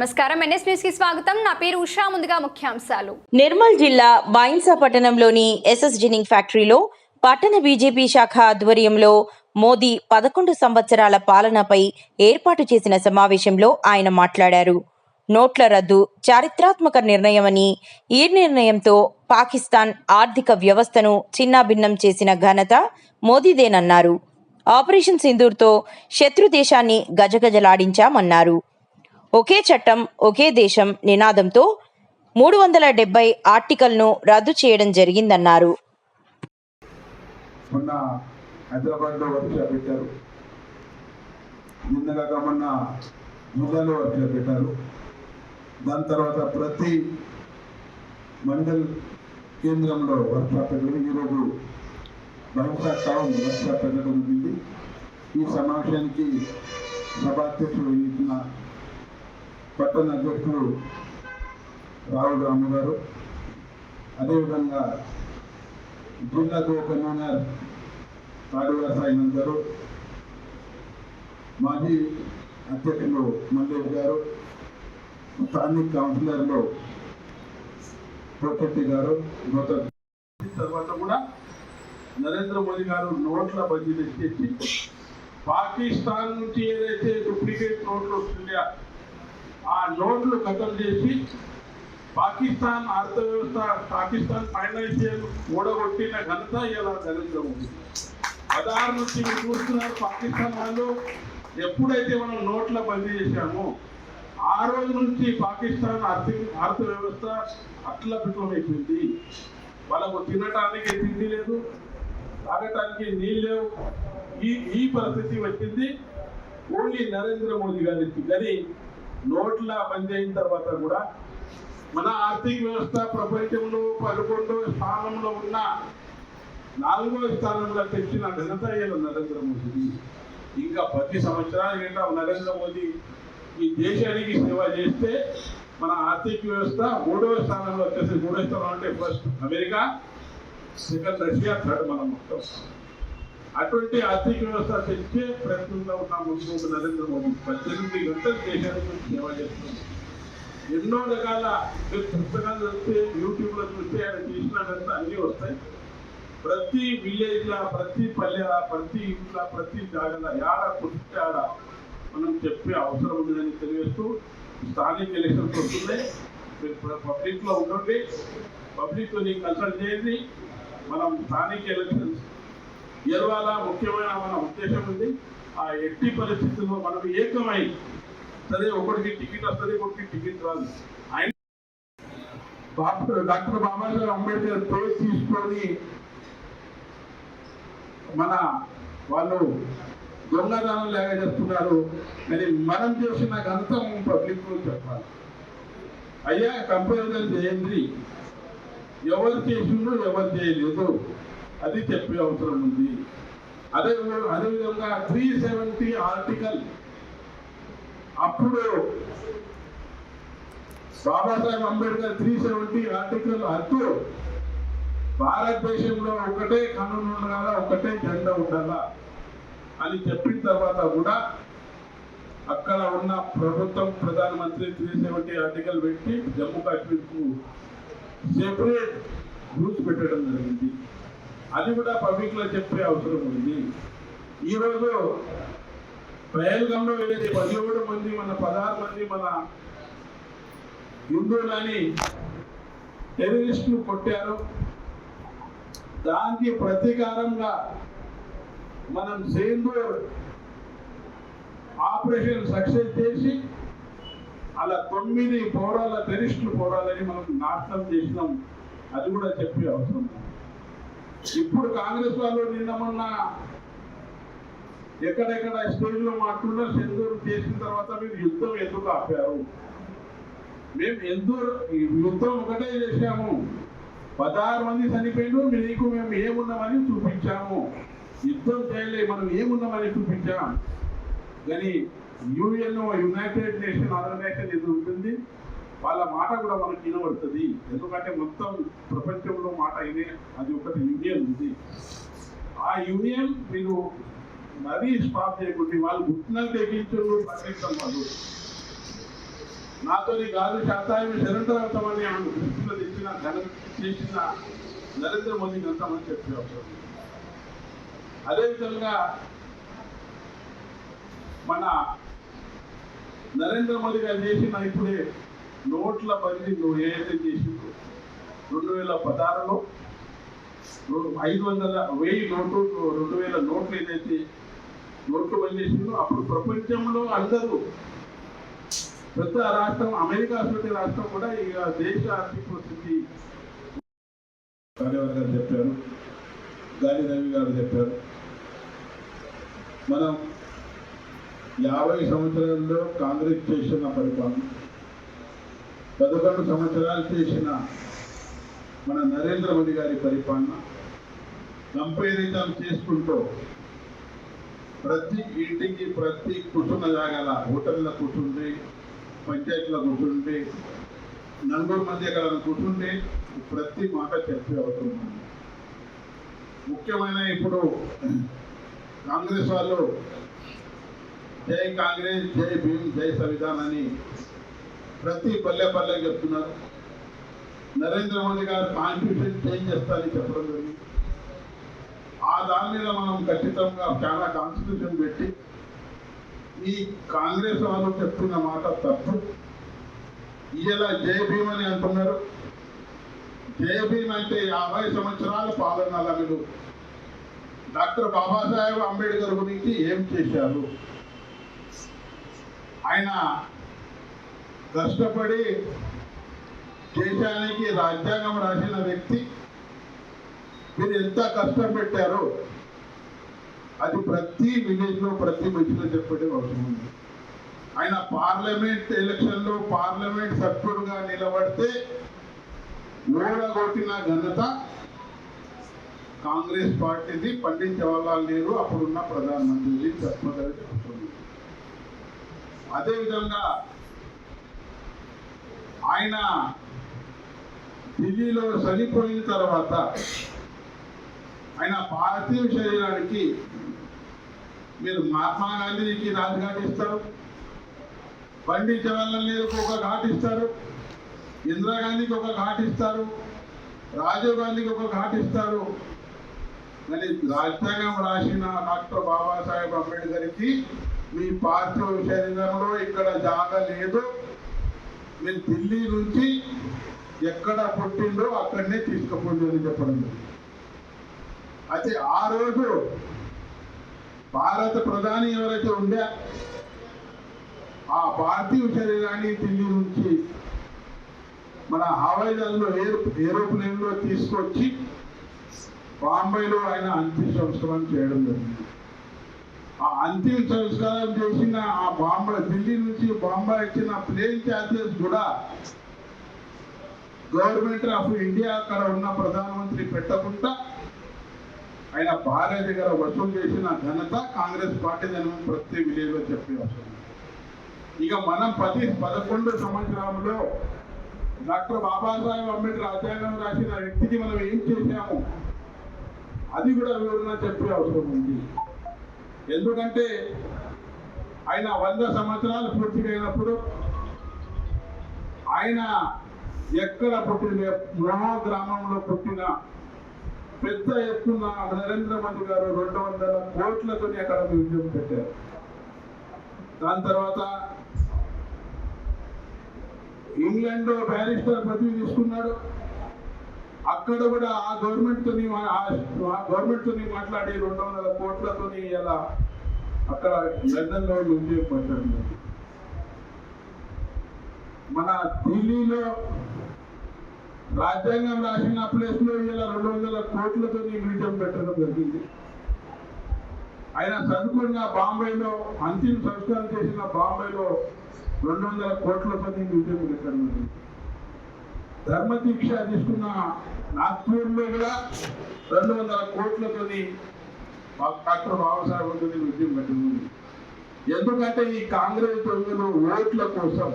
నమస్కారం, NS news కి స్వాగతం. నా పేరు ఉషా. ముందుగా ముఖ్యాంశాలు. నిర్మల్ జిల్లా బైన్సా పట్టణంలోని ఎస్ఎస్ జిన్నింగ్ ఫ్యాక్టరీలో పట్టణ బీజేపీ శాఖ ఆధ్వర్యంలో మోదీ 11 సంవత్సరాల పాలనపై ఏర్పాటు చేసిన సమావేశంలో ఆయన మాట్లాడారు. నోట్ల రద్దు చారిత్రాత్మక నిర్ణయమని, ఈ నిర్ణయంతో పాకిస్తాన్ ఆర్థిక వ్యవస్థను చిన్నాభిన్నం చేసిన ఘనత మోదీదేనన్నారు. ఆపరేషన్ సింధూర్తో శత్రు దేశాన్ని గజగజలాడించామన్నారు. ఒకే చట్టం ఒకే దేశం నినాదంతో 370 ఆర్టికల్ను రద్దు చేయడం జరిగిందన్నారు. మొన్న హైదరాబాద్లో వర్క్షాప్ పెట్టారు, నిన్నగాక మొన్న జిల్లాలో వర్క్షాప్ పెట్టారు. దాని తర్వాత ప్రతి మండల్ కేంద్రంలో వర్క్షాప్ పెట్టడం, ఈరోజు బైన్సా టౌన్ వర్క్షాప్ పెట్టడం జరిగింది. ఈ సమావేశానికి సభాధ్యక్షుడు ఇచ్చిన పట్టణ అధ్యక్షుడు రాహుల్ రాము గారు, అదేవిధంగా జిల్లాకు కన్వీనర్ తాడుగారు సాయినంద్ గారు, మాజీ అధ్యక్షులు మల్లేష్ గారు, స్థానిక కౌన్సిలర్లు ప్రొఫెట్టి గారు, తర్వాత కూడా నరేంద్ర మోదీ గారు నోట్ల బడ్జెట్ తెచ్చి పాకిస్తాన్ నుంచి ఏదైతే డూప్లికేట్ నోట్లు వస్తుందో ఆ నోట్లు ఖతం చేసి పాకిస్తాన్ అర్థవ్యవస్థ, పాకిస్తాన్ ఫైనాన్షియల్ ఓడగొట్టిన ఘనత ఇలా నరేంద్ర మోదీ. 16 నుంచి మీరు చూస్తున్నారు, పాకిస్తాన్ వాళ్ళు ఎప్పుడైతే మనం నోట్ల బందీ చేశామో ఆ రోజు నుంచి పాకిస్తాన్ అర్థవ్యవస్థ అట్లా అయిపోయింది. వాళ్ళకు తినటానికి తిండి లేదు, తాగటానికి నీళ్ళు లేవు. ఈ పరిస్థితి వచ్చింది ఓన్లీ నరేంద్ర మోదీ గారికి. కానీ నోట్ల బందీ అయిన తర్వాత కూడా మన ఆర్థిక వ్యవస్థ ప్రపంచంలో 11వ స్థానంలో ఉన్న 4వ స్థానంలో తెచ్చిన ఘనత నరేంద్ర మోదీ. ఇంకా 10 సంవత్సరాలు ఏంటో నరేంద్ర మోదీ ఈ దేశానికి సేవ చేస్తే మన ఆర్థిక వ్యవస్థ 3వ స్థానంలో వచ్చేసి, 3వ స్థానం అంటే first America, second Russia, third మనం మొత్తం. అటువంటి ఆర్థిక వ్యవస్థ తెచ్చే ప్రయత్నంలో ఉన్న ముందు నరేంద్ర మోదీ 18 గంటలు దేశానికి సేవ చేస్తుంది. ఎన్నో రకాల పుస్తకాలు చూస్తే, యూట్యూబ్లో చూస్తే ఆయన చేసినదంతా అన్నీ వస్తాయి. ప్రతి విలేజ్లో, ప్రతి పల్లె, ప్రతి ఇంట్లో, ప్రతి జాగలో యాడ పుట్టితే ఆడ మనం చెప్పే అవసరం ఉందని తెలియజేస్తూ, స్థానిక ఎలక్షన్స్ వస్తున్నాయి, మీరు పబ్లిక్లో ఉండండి, పబ్లిక్తో కన్సల్ట్ చేయండి. మనం స్థానిక ఎలక్షన్స్ గెలవాలా ముఖ్యమైన మన ఉద్దేశం ఉంది. ఆ ఎట్టి పరిస్థితుల్లో మనం ఏకమై, సరే ఒకటికి టికెట్ వస్తుంది, ఒకటికి టికెట్ రాదు. ఆయన డాక్టర్ బాబాసాహెబ్ అంబేద్కర్ పేరు తీసుకొని మన వాళ్ళు దొంగదానం లాగా చేస్తున్నారు. కానీ మనం చేసిన గంతం పబ్లిక్ చెప్పాలి. అయ్యా కంపారిజన్ చేయండి, ఎవరు చేసిండ్రు ఎవరు చేయలేదు అది చెప్పే అవసరం ఉంది. అదేవిధంగా 370 ఆర్టికల్ అప్పుడు బాబాసాహెబ్ అంబేద్కర్ 370 ఆర్టికల్ అద్దు, భారతదేశంలో ఒకటే కానూన్ ఉండాలా, ఒకటే జెండా ఉండాలా అని చెప్పిన తర్వాత కూడా అక్కడ ఉన్న ప్రభుత్వం, ప్రధానమంత్రి 370 ఆర్టికల్ పెట్టి జమ్మూ కాశ్మీర్కు సెపరేట్ రూల్స్ పెట్టడం జరిగింది. అది కూడా పబ్లిక్లో చెప్పే అవసరం ఉంది. ఈరోజు పహల్గామ్లో 17 మంది, మన 16 మంది మన హిందువులని టెర్రరిస్టులు కొట్టారు. దానికి ప్రతీకారంగా మనం సింధూర్ ఆపరేషన్ సక్సెస్ చేసి అలా 9 పౌరాల టెర్రరిస్టులు పౌరాలని మనం నాశనం చేసినాం. అది కూడా చెప్పే అవసరం. ఇప్పుడు కాంగ్రెస్ వాళ్ళు నిన్న మొన్న ఎక్కడెక్కడ స్టేజ్లో మాట్లాడుతున్నారు, సింధూర్ చేసిన తర్వాత మీరు యుద్ధం ఎందుకు ఆపారు? మేము యుద్ధం ఒకటే చేశాము, 16 మంది చనిపోయిన మీకు మేము ఏమున్నామని చూపించాము. యుద్ధం చేయలే, మనం ఏమున్నామని చూపించాం. కానీ యుఎన్, యునైటెడ్ నేషన్ ఆర్గనైజేషన్ ఇది ఉంటుంది, వాళ్ళ మాట కూడా మనకి వినబడుతుంది. ఎందుకంటే మొత్తం ప్రపంచంలో మాట ఇదే, అది ఒకటి యూనియన్ ఉంది. ఆ యూనియన్ మీరు మరీ స్టాప్ చేయకుండా వాళ్ళు గుర్తున్నది తెగించు పాకిస్తాన్ వాళ్ళు నాతోని గాలి శాతాయం శరంతరవుతామని ఆమె దృష్టిలో చేసిన నరేంద్ర మోదీకి అంతామని చెప్పే అవసరం ఉంది. అదేవిధంగా మన నరేంద్ర మోదీ గారు చేసిన ఇప్పుడే నోట్ల బదిలీ ఏదైతే చేసిందో 2016లో 1000 నోట్లు 2000 నోట్లు ఏదైతే నోట్లు బంద్ చేసిందో అప్పుడు ప్రపంచంలో అందరూ పెద్ద రాష్ట్రం అమెరికా అసలు రాష్ట్రం కూడా ఇక దేశ ఆర్థిక పరిస్థితి కార్యవర్గ గారు చెప్పారు, గాలి రవి గారు చెప్పారు. మనం 50 సంవత్సరాల్లో కాంగ్రెస్ చేసిన పరిపాలన, 11 సంవత్సరాలు చేసిన మన నరేంద్ర మోదీ గారి పరిపాలన కంపారిజన్ చేసుకుంటూ ప్రతి ఇంటికి ప్రతి కూర్చున్న జాగాల హోటల్లో కూర్చుంటే, పంచాయతీలో కూర్చుంటే, నలుగురు మంది అక్కడ కూర్చుంటే ప్రతి మాట చెప్పే అవసరం ఉంది. ముఖ్యమైన ఇప్పుడు కాంగ్రెస్ వాళ్ళు జై కాంగ్రెస్, జై భీమ్, జై సంవిధాన్ అని ప్రతి పల్లె చెప్తున్నారు. నరేంద్ర మోదీ గారు కాన్స్టిట్యూషన్ చేంజ్ చేస్తారని చెప్పడం జరిగింది. ఆ దాని మీద మనం ఖచ్చితంగా చాలా కాన్స్టిట్యూషన్ పెట్టి ఈ కాంగ్రెస్ వాళ్ళు చెప్తున్న మాట తప్పు. ఇలా జై భీమ్ అని అంటున్నారు. జై భీమ్ అంటే 50 సంవత్సరాల పాలనల మీరు డాక్టర్ బాబాసాహెబ్ అంబేద్కర్ గురించి ఏం చేశారు? ఆయన కష్టపడి దేశానికి రాజ్యాంగం రాసిన వ్యక్తి. మీరు ఎంత కష్టం పెట్టారో అది ప్రతి విలేజ్లో ప్రతి మధ్యలో చెప్పే అవసరం ఉంది. ఆయన పార్లమెంట్ ఎలక్షన్లో పార్లమెంట్ సభ్యుడుగా నిలబడితే ఓడగొట్టిన ఘనత కాంగ్రెస్ పార్టీది. పండిత్ జవహర్లాల్ నెహ్రూ అప్పుడున్న ప్రధానమంత్రి చెప్పగలిగే అవసరం ఉంది. అదేవిధంగా ఆయన ఢిల్లీలో చనిపోయిన తర్వాత ఆయన పార్థివ శరీరానికి మీరు మహాత్మా గాంధీకి రాజ్ఘాట్ ఇస్తారు, పండిత్ జవహర్లాల్ నెహ్రూకి ఒక ఘాట్ ఇస్తారు, ఇందిరాగాంధీకి ఒక ఘాట్ ఇస్తారు, రాజీవ్ గాంధీకి ఒక ఘాట్ ఇస్తారు. కానీ రాజ్యాంగం రాసిన డాక్టర్ బాబాసాహెబ్ అంబేద్కర్కి మీ పార్థివ శరీరంలో ఇక్కడ జాగా లేదు. మీరు ఢిల్లీ నుంచి ఎక్కడ పుట్టిందో అక్కడనే తీసుకుపోండి అని చెప్పడం. అయితే ఆ రోజు భారత ప్రధాని ఎవరైతే ఉండే ఆ పార్థివ శరీరాన్ని ఢిల్లీ నుంచి మన హవాయిజాల్లో ఏరోప్లేన్లో తీసుకొచ్చి బాంబేలో ఆయన అంతిమ సంస్కారం చేయడం జరిగింది. ఆ అంతిమ సంస్కారం చేసిన ఆ ఢిల్లీ నుంచి బాంబే ఇచ్చిన ప్లేన్ ఛార్జెస్ కూడా గవర్నమెంట్ ఆఫ్ ఇండియా అక్కడ ఉన్న ప్రధానమంత్రి పెట్టకుండా ఆయన భార్య దగ్గర వసూలు చేసిన ఘనత కాంగ్రెస్ పార్టీ అని ప్రతి విలేజ్లో చెప్పే అవసరం. ఇక మనం 11 సంవత్సరంలో డాక్టర్ బాబాసాహెబ్ అంబేద్కర్ రాజ్యాంగం రాసిన వ్యక్తికి మనం ఏం చేశాము అది కూడా వివరణ చెప్పే అవసరం ఉంది. ఎందుకంటే ఆయన 100 సంవత్సరాలు పూర్తిగా ఆయన ఎక్కడ పుట్టిన మహా గ్రామంలో పుట్టిన పెద్ద ఎత్తున నరేంద్ర మోదీ గారు 200 కోట్లతో అక్కడ మ్యూజియం పెట్టారు. దాని తర్వాత ఇంగ్లాండ్ బ్యారిస్టర్ పదవి తీసుకున్నాడు. అక్కడ కూడా ఆ గవర్నమెంట్ తోని మాట్లాడి 200 కోట్లతో ఇలా అక్కడ లండన్ లో మ్యూజియం పెట్టారు. మన ఢిల్లీలో రాజ్యాంగం రాసిన ప్లేస్ లో ఇలా 200 కోట్లతో మ్యూజియం పెట్టడం జరిగింది. ఆయన చదువుకున్న బాంబేలో అంతిమ సంస్కారం చేసిన బాంబేలో 200 కోట్లతో మ్యూజియం పెట్టడం జరిగింది. ధర్మ దీక్ష తీసుకున్న నాగ్పూర్లో కూడా 200 కోట్లతో డాక్టర్ బాబాసాహెబ్ మ్యూజియం పెట్టడం. ఎందుకంటే ఈ కాంగ్రెస్ దొంగలు ఓట్ల కోసం